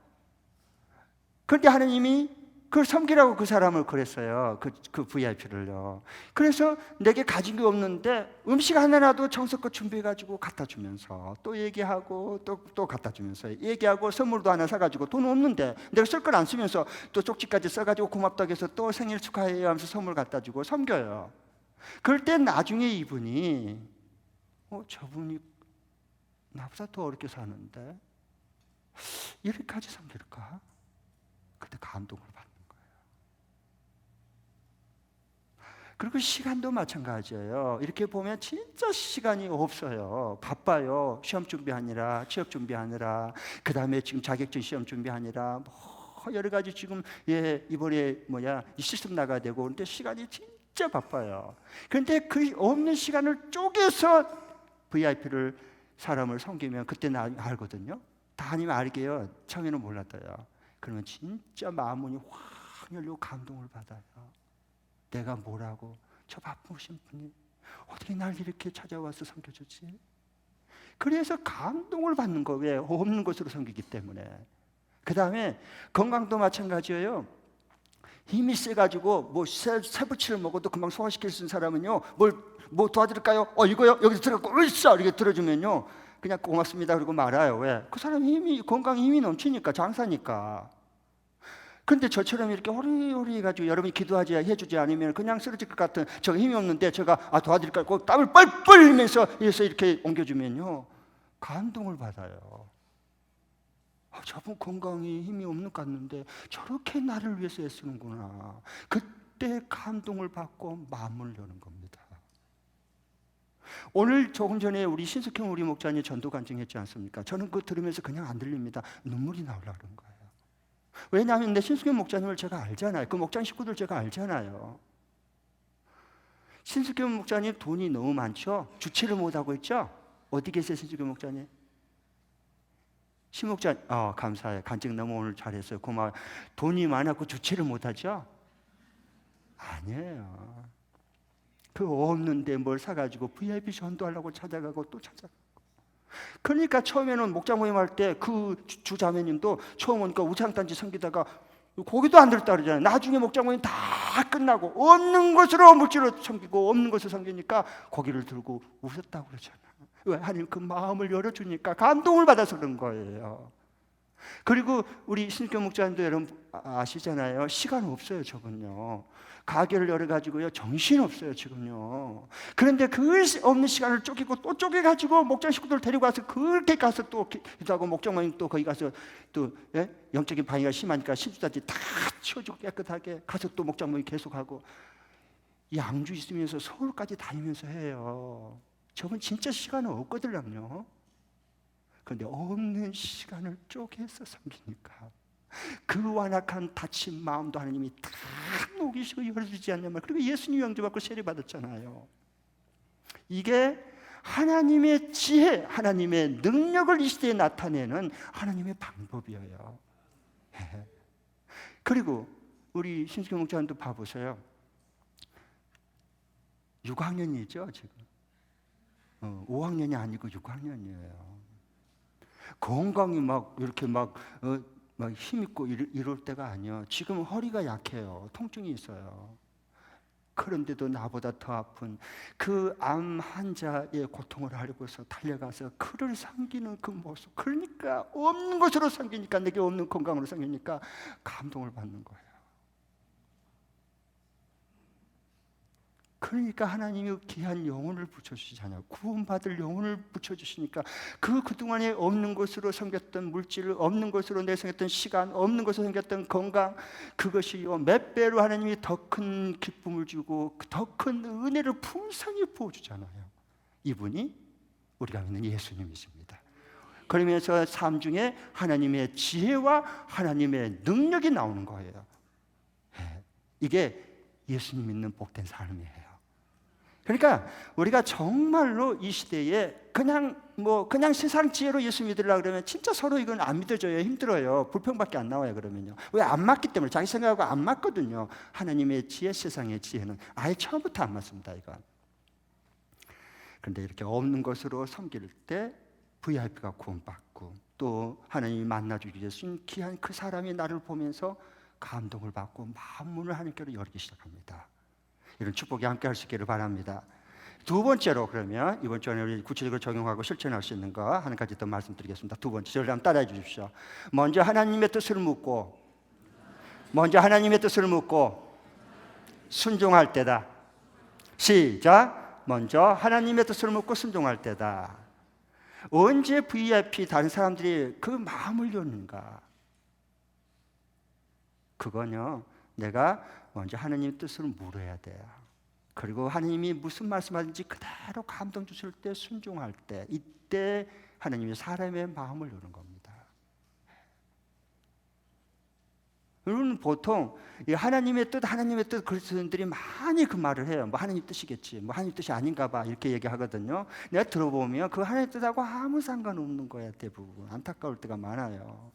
그런데 하나님이 그걸 섬기라고 그 사람을 그랬어요. 그 VIP를요. 그래서 내게 가진 게 없는데 음식 하나라도 정성껏 준비해가지고 갖다 주면서 또 얘기하고 또 갖다 주면서 얘기하고 선물도 하나 사가지고 돈 없는데 내가 쓸 걸 안 쓰면서 또 쪽지까지 써가지고 고맙다고 해서 또 생일 축하해요 하면서 선물 갖다 주고 섬겨요. 그럴 때 나중에 이분이 저분이 나보다 더 어렵게 사는데 이렇게까지 섬길까? 그때 감동을 받는 거예요. 그리고 시간도 마찬가지예요. 이렇게 보면 진짜 시간이 없어요. 바빠요. 시험 준비하느라, 취업 준비하느라, 그 다음에 지금 자격증 시험 준비하느라 여러 가지 지금 이번에 이 시스템 나가야 되고 그런데 시간이 진짜 바빠요. 그런데 그 없는 시간을 쪼개서 VIP를 사람을 섬기면 그때 나 알거든요. 다 아니면 알게요. 처음에는 몰랐어요. 그러면 진짜 마음문이 확 열리고 감동을 받아요. 내가 뭐라고 저 바쁘신 분이 어떻게 날 이렇게 찾아와서 섬겨주지? 그래서 감동을 받는 거예요. 없는 것으로 섬기기 때문에. 그 다음에 건강도 마찬가지예요. 힘이 세가지고 세부치를 먹어도 금방 소화시킬 수 있는 사람은요, 뭐 도와드릴까요? 이거요? 여기서 들어가고 으쌰 이렇게 들어주면요 그냥 고맙습니다 그러고 말아요. 왜? 그 사람 건강 힘이 넘치니까, 장사니까. 근데 저처럼 이렇게 호리호리 해가지고 여러분이 기도하지 해주지 않으면 그냥 쓰러질 것 같은, 제가 힘이 없는데 제가 도와드릴까요? 꼭 땀을 뻘뻘 흘리면서 이렇게 옮겨주면요 감동을 받아요. 저분 건강이 힘이 없는 것 같는데 저렇게 나를 위해서 애쓰는구나. 그때 감동을 받고 마음을 여는 겁니다. 오늘 조금 전에 우리 신숙형 우리 목자님 전도 간증했지 않습니까? 저는 그거 들으면서 그냥 안 들립니다. 눈물이 나오려고 그런 거예요. 왜냐하면 내 신숙형 목자님을 제가 알잖아요. 그 목장 식구들 제가 알잖아요. 신숙형 목자님 돈이 너무 많죠? 주체를 못하고 있죠? 어디 계세요 신숙형 목자님? 신목자, 감사해요. 간증 너무 오늘 잘했어요. 고마워요. 돈이 많았고 주체를 못하죠? 아니에요. 그 없는데 뭘 사가지고 VIP 전도하려고 찾아가고 또 찾아가고. 그러니까 처음에는 목장 모임할 때 그 주자매님도 처음 오니까 우창단지 섬기다가 고기도 안 들었다 그러잖아요. 나중에 목장 모임 다 끝나고 없는 것으로 물질로 섬기고 없는 것을 섬기니까 고기를 들고 웃었다고 그러잖아요. 왜? 하나님 그 마음을 열어주니까 감동을 받아서 그런 거예요. 그리고 우리 신경 목자님도 여러분 아시잖아요. 시간 없어요 저분요. 가게를 열어가지고요 정신없어요 지금요. 그런데 그 없는 시간을 쪼개고 또 쪼개가지고 목장 식구들 데리고 와서 그렇게 가서 또 기도하고 목장모님 또 거기 가서 또 영적인 방해가 심하니까 신주단지 다 치워주고 깨끗하게 가서 또 목장모님 계속하고 양주 있으면서 서울까지 다니면서 해요. 저분 진짜 시간은 없거든요. 그런데 없는 시간을 쪼개서 섬기니까 그 완악한 다친 마음도 하나님이 다 녹이시고 열어주지 않냐면. 그리고 예수님 영접받고 세례받았잖아요. 이게 하나님의 지혜, 하나님의 능력을 이 시대에 나타내는 하나님의 방법이에요. 그리고 우리 신수경 목사님도 봐보세요. 6학년이죠 지금. 5학년이 아니고 6학년이에요. 건강이 막 이렇게 막 힘있고 이럴 때가 아니에요. 지금 허리가 약해요. 통증이 있어요. 그런데도 나보다 더 아픈 그 암 환자의 고통을 알고 서 달려가서 그를 섬기는 그 모습, 그러니까 없는 것으로 섬기니까, 내게 없는 건강으로 섬기니까 감동을 받는 거예요. 그러니까 하나님이 귀한 영혼을 붙여주시잖아요. 구원받을 영혼을 붙여주시니까 그동안에 없는 것으로 섬겼던 물질, 없는 것으로 내 섬겼던 시간, 없는 것으로 섬겼던 건강, 그것이 몇 배로 하나님이 더 큰 기쁨을 주고 더 큰 은혜를 풍성히 부어주잖아요. 이분이 우리가 믿는 예수님이십니다. 그러면서 삶 중에 하나님의 지혜와 하나님의 능력이 나오는 거예요. 이게 예수님 믿는 복된 삶이에요. 그러니까 우리가 정말로 이 시대에 그냥 세상 지혜로 예수 믿으려고 그러면 진짜 서로 이건 안 믿어져요. 힘들어요. 불평밖에 안 나와요. 그러면요. 왜? 안 맞기 때문에. 자기 생각하고 안 맞거든요. 하나님의 지혜, 세상의 지혜는 아예 처음부터 안 맞습니다. 이건. 그런데 이렇게 없는 것으로 섬길 때 VIP가 구원받고, 또 하나님이 만나주기 위해서 귀한 그 사람이 나를 보면서 감동을 받고 마음문을 하나님께로 열기 시작합니다. 이런 축복이 함께 할 수 있기를 바랍니다. 두 번째로, 그러면 이번 주에 우리 구체적으로 적용하고 실천할 수 있는 거 한 가지 더 말씀드리겠습니다. 두 번째, 저를 한번 따라해 주십시오. 먼저 하나님의 뜻을 묻고 순종할 때다. 시작. 먼저 하나님의 뜻을 묻고 순종할 때다. 언제 VIP 다른 사람들이 그 마음을 여는가? 그건요, 내가 먼저 하나님의 뜻을 물어야 돼요. 그리고 하나님이 무슨 말씀하든지 그대로 감동 주실 때, 순종할 때, 이때 하나님이 사람의 마음을 여는 겁니다. 여러분, 보통 하나님의 뜻 그리스도인들이 많이 그 말을 해요. 뭐 하나님 뜻이겠지, 뭐 하나님 뜻이 아닌가 봐, 이렇게 얘기하거든요. 내가 들어보면 그 하나님 뜻하고 아무 상관없는 거야. 대부분 안타까울 때가 많아요.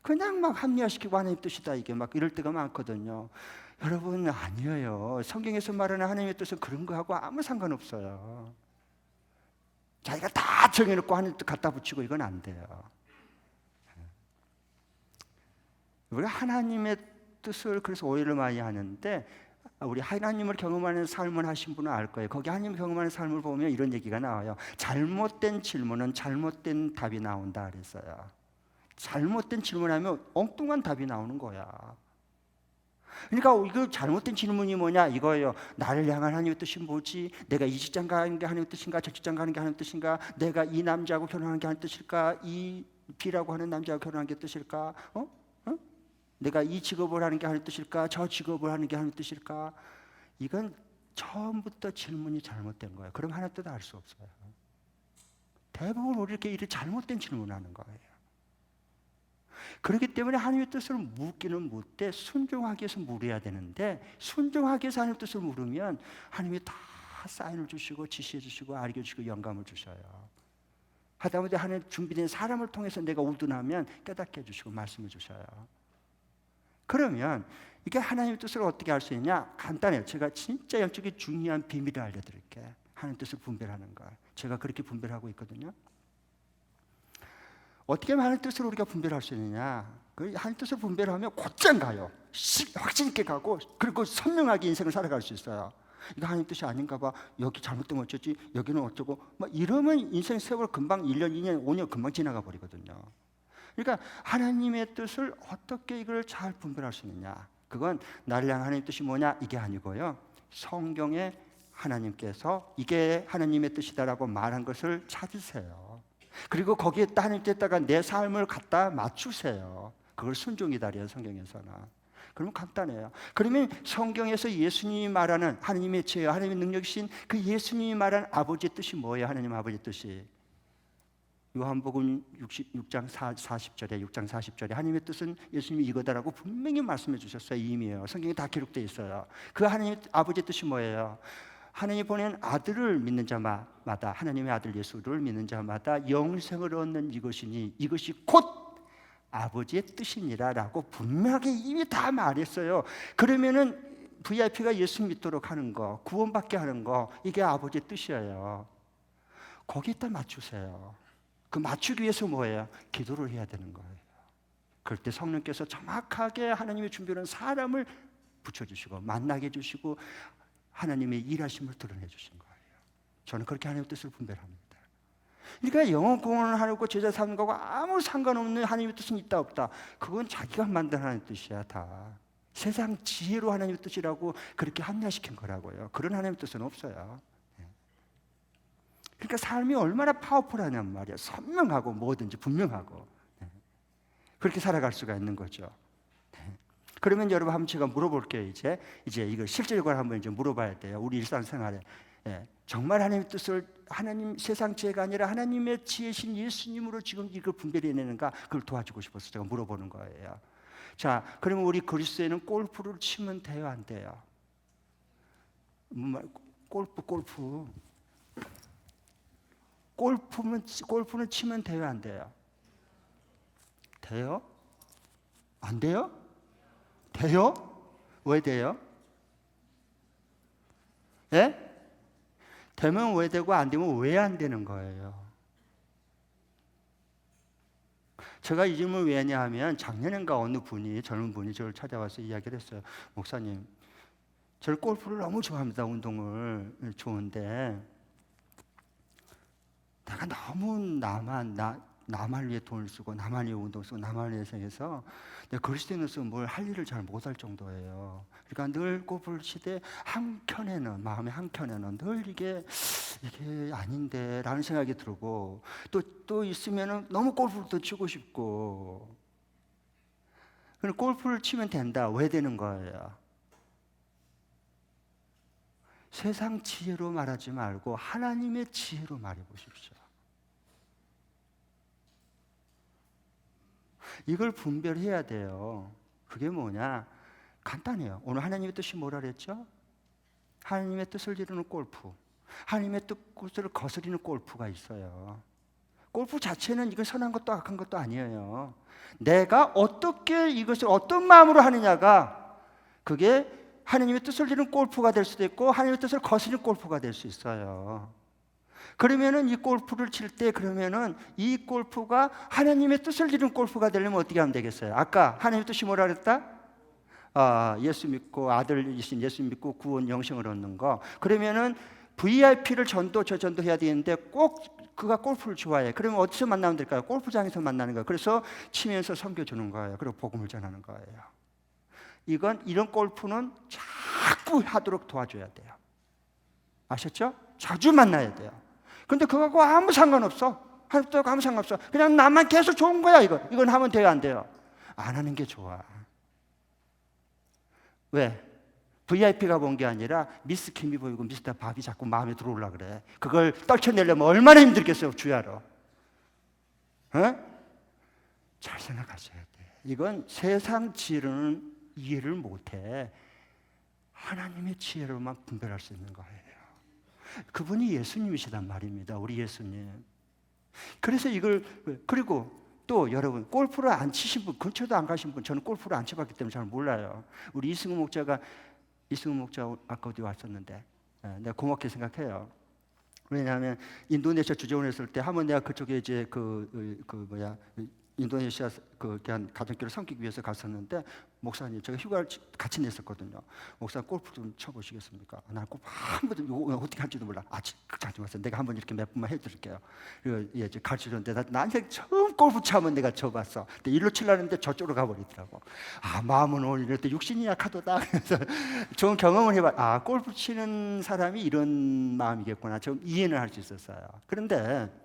그냥 막 합리화시키고 하나님 뜻이다, 이게 막 이럴 때가 많거든요. 여러분, 아니에요. 성경에서 말하는 하나님의 뜻은 그런 거하고 아무 상관없어요. 자기가 다 정해놓고 하나님 뜻 갖다 붙이고 이건 안 돼요. 우리가 하나님의 뜻을 그래서 오해를 많이 하는데, 우리 하나님을 경험하는 삶을 하신 분은 알 거예요. 거기 하나님 경험하는 삶을 보면 이런 얘기가 나와요. 잘못된 질문은 잘못된 답이 나온다 그랬어요. 잘못된 질문하면 엉뚱한 답이 나오는 거야. 그러니까 이거 잘못된 질문이 뭐냐 이거예요. 나를 향한 하나님의 뜻이 뭐지? 내가 이 직장 가는 게 하나님의 뜻인가? 저 직장 가는 게 하나님의 뜻인가? 내가 이 남자하고 결혼하는 게 하나님의 뜻일까? 이 B라고 하는 남자하고 결혼하는 게 뜻일까? 내가 이 직업을 하는 게 하나님의 뜻일까? 저 직업을 하는 게 하나님의 뜻일까? 이건 처음부터 질문이 잘못된 거예요. 그럼 하나님 뜻 알 수 없어요. 대부분 우리 이렇게 잘못된 질문하는 거예요. 그렇기 때문에 하나님의 뜻을 묻기는 묻되 순종하기 위해서 물어야 되는데, 순종하기 위해서 하나님의 뜻을 물으면 하나님이 다 사인을 주시고 지시해 주시고 알게 주시고 영감을 주셔요. 하다못해 하나님 준비된 사람을 통해서 내가 우둔하면 깨닫게 해주시고 말씀해 주셔요. 그러면 이게 하나님의 뜻을 어떻게 알 수 있냐? 간단해요. 제가 진짜 영적인 중요한 비밀을 알려드릴게요. 하나님의 뜻을 분별하는 거. 제가 그렇게 분별하고 있거든요. 어떻게 하면 하나님 뜻을 우리가 분별할 수 있느냐? 하나님 뜻을 분별하면 곧장 가요. 확신 있게 가고, 그리고 선명하게 인생을 살아갈 수 있어요. 이거 하나님 뜻이 아닌가 봐. 여기 잘못되면 어쩌지? 여기는 어쩌고? 막 이러면 인생 세월 금방 1년, 2년, 5년 금방 지나가 버리거든요. 그러니까 하나님의 뜻을 어떻게 이걸 잘 분별할 수 있느냐? 그건 나를 향한 하나님의 뜻이 뭐냐? 이게 아니고요. 성경에 하나님께서 이게 하나님의 뜻이다라고 말한 것을 찾으세요. 그리고 거기에 하나님 뜻에다가 내 삶을 갖다 맞추세요. 그걸 순종이다 그래요, 성경에서는. 그러면 간단해요. 그러면 성경에서 예수님이 말하는 하나님의 지혜, 하나님의 능력이신 그 예수님이 말하는 아버지의 뜻이 뭐예요? 하나님 아버지의 뜻이 요한복음 6장 40절에 하나님의 뜻은 예수님이 이거다라고 분명히 말씀해 주셨어요. 이미요. 성경에 다 기록되어 있어요. 그 하나님 아버지의 뜻이 뭐예요? 하나님이 보낸 아들을 믿는 자마다, 하나님의 아들 예수를 믿는 자마다 영생을 얻는 이것이니 이것이 곧 아버지의 뜻이니라 라고 분명하게 이미 다 말했어요. 그러면은 VIP가 예수 믿도록 하는 거, 구원받게 하는 거, 이게 아버지의 뜻이에요. 거기에다 맞추세요. 그 맞추기 위해서 뭐예요? 기도를 해야 되는 거예요. 그럴 때 성령께서 정확하게 하나님의 준비하는 사람을 붙여주시고 만나게 해주시고 하나님의 일하심을 드러내 주신 거예요. 저는 그렇게 하나님의 뜻을 분별합니다. 그러니까 영혼 구원을 하려고 제자 삼는 거하고 아무 상관없는 하나님의 뜻은 있다 없다. 그건 자기가 만든 하나님의 뜻이야 다. 세상 지혜로 하나님의 뜻이라고 그렇게 합리화시킨 거라고요. 그런 하나님의 뜻은 없어요. 그러니까 삶이 얼마나 파워풀하냔 말이야. 선명하고 뭐든지 분명하고 그렇게 살아갈 수가 있는 거죠. 그러면 여러분 한번 제가 물어볼게요. 이제 이거 실질적으로 한번 이제 물어봐야 돼요. 우리 일상생활에 정말 하나님의 뜻을 하나님 세상 지혜가 아니라 하나님의 지혜신 예수님으로 지금 이걸 분별해내는가 그걸 도와주고 싶어서 제가 물어보는 거예요. 자, 그러면 우리 그리스도인은 골프를 치면 돼요, 안 돼요? 골프는 치면 돼요, 안 돼요? 돼요? 안 돼요? 돼요? 왜 돼요? 예? 되면 왜 되고 안 되면 왜 안 되는 거예요? 제가 이 질문을 왜 했냐면 작년인가 어느 분이 젊은 분이 저를 찾아와서 이야기를 했어요. 목사님, 저는 골프를 너무 좋아합니다. 운동을 좋은데 내가 너무 나만 위해 돈을 쓰고 나만 위해 운동 쓰고 나만 위해 생해서 내가 그리스도인으로서 뭘 할 일을 잘 못할 정도예요. 그러니까 늘 골프를 치되 한켠에는 마음의 한켠에는 늘 이게 아닌데 라는 생각이 들고 또 있으면은 너무 골프를 더 치고 싶고 그럼 골프를 치면 된다. 왜 되는 거예요? 세상 지혜로 말하지 말고 하나님의 지혜로 말해 보십시오. 이걸 분별해야 돼요. 그게 뭐냐? 간단해요. 오늘 하나님의 뜻이 뭐라 그랬죠? 하나님의 뜻을 이루는 골프, 하나님의 뜻을 거스리는 골프가 있어요. 골프 자체는 이건 선한 것도 악한 것도 아니에요. 내가 어떻게 이것을 어떤 마음으로 하느냐가 그게 하나님의 뜻을 이루는 골프가 될 수도 있고 하나님의 뜻을 거스리는 골프가 될 수 있어요. 그러면은 이 골프를 칠 때 그러면은 이 골프가 하나님의 뜻을 이룬 골프가 되려면 어떻게 하면 되겠어요? 아까 하나님의 뜻이 뭐라 그랬다? 예수 믿고 아들이신 예수 믿고 구원 영생을 얻는 거. 그러면은 VIP를 저전도해야 되는데 꼭 그가 골프를 좋아해. 그러면 어디서 만나면 될까요? 골프장에서 만나는 거예요. 그래서 치면서 섬겨주는 거예요. 그리고 복음을 전하는 거예요. 이런 골프는 자꾸 하도록 도와줘야 돼요. 아셨죠? 자주 만나야 돼요. 근데 그거하고 아무 상관없어. 하나님하고 아무 상관없어. 그냥 나만 계속 좋은 거야. 이건 하면 돼요, 안 돼요? 안 하는 게 좋아. 왜? VIP가 본 게 아니라 미스 김이 보이고 미스터 밥이 자꾸 마음에 들어오려고 그래. 그걸 떨쳐내려면 얼마나 힘들겠어요, 주야로. 잘 생각하셔야 돼. 이건 세상 지혜로는 이해를 못해. 하나님의 지혜로만 분별할 수 있는 거예요. 그분이 예수님이시단 말입니다. 우리 예수님. 그래서 그리고 또 여러분 골프를 안 치신 분, 근처도 안 가신 분, 저는 골프를 안 쳐봤기 때문에 잘 몰라요. 우리 이승우 목자 아까 어디 왔었는데 내가 고맙게 생각해요. 왜냐하면 인도네시아 주재원했을 때 한번 내가 그쪽에 이제 인도네시아 가정교회를 섬기기 위해서 갔었는데 목사님 제가 휴가를 같이 냈었거든요. 목사님 골프 좀 쳐보시겠습니까? 난 골프 한 번도 이거 어떻게 할지도 몰라. 하지 마세요. 내가 한번 이렇게 몇 분만 해드릴게요. 그리고 이제 가르쳐줬는데 나한테 처음 골프 차면 내가 쳐봤어. 근데 일로 치려는데 저쪽으로 가버리더라고. 마음은 오늘 이럴 때 육신이 약하도다. 그래서 좋은 경험을 해봐. 골프 치는 사람이 이런 마음이겠구나. 좀 이해는 할 수 있었어요. 그런데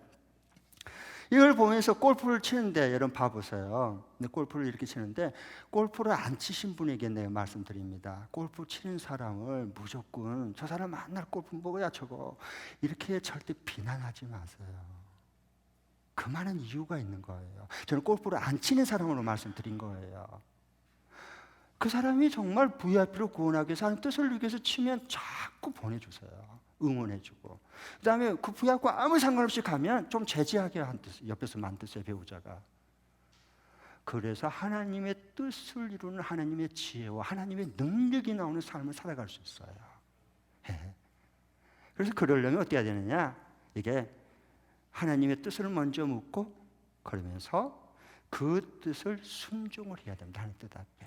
이걸 보면서 골프를 치는데 여러분 봐보세요. 골프를 이렇게 치는데 골프를 안 치신 분에게 내가 말씀드립니다. 골프 치는 사람을 무조건 저 사람 맨날 골프 뭐야 저거 이렇게 절대 비난하지 마세요. 그 많은 이유가 있는 거예요. 저는 골프를 안 치는 사람으로 말씀드린 거예요. 그 사람이 정말 VIP로 구원하기 위해서 하는 뜻을 이루기 위해서 치면 자꾸 보내주세요. 응원해주고 그 다음에 그 부하과 아무 상관없이 가면 좀 제지하게 옆에서 만드세요. 배우자가. 그래서 하나님의 뜻을 이루는 하나님의 지혜와 하나님의 능력이 나오는 삶을 살아갈 수 있어요. 그래서 그러려면 어떻게 해야 되느냐, 이게 하나님의 뜻을 먼저 묻고 그러면서 그 뜻을 순종을 해야 됩니다. 하나님 뜻 앞에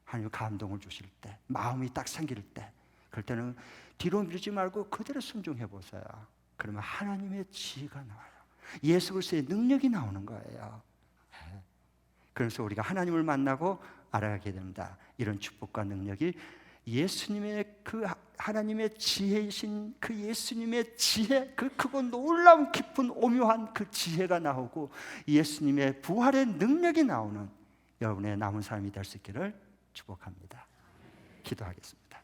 하나님 감동을 주실 때, 마음이 딱 생길 때, 그럴 때는 뒤로 미루지 말고 그대로 순종해 보세요. 그러면 하나님의 지혜가 나와요. 예수 그리스도의 능력이 나오는 거예요. 그래서 우리가 하나님을 만나고 알아가게 됩니다. 이런 축복과 능력이 예수님의 그 하나님의 지혜이신 그 예수님의 지혜, 그 크고 놀라운 깊은 오묘한 그 지혜가 나오고 예수님의 부활의 능력이 나오는 여러분의 남은 삶이 될 수 있기를 축복합니다. 기도하겠습니다.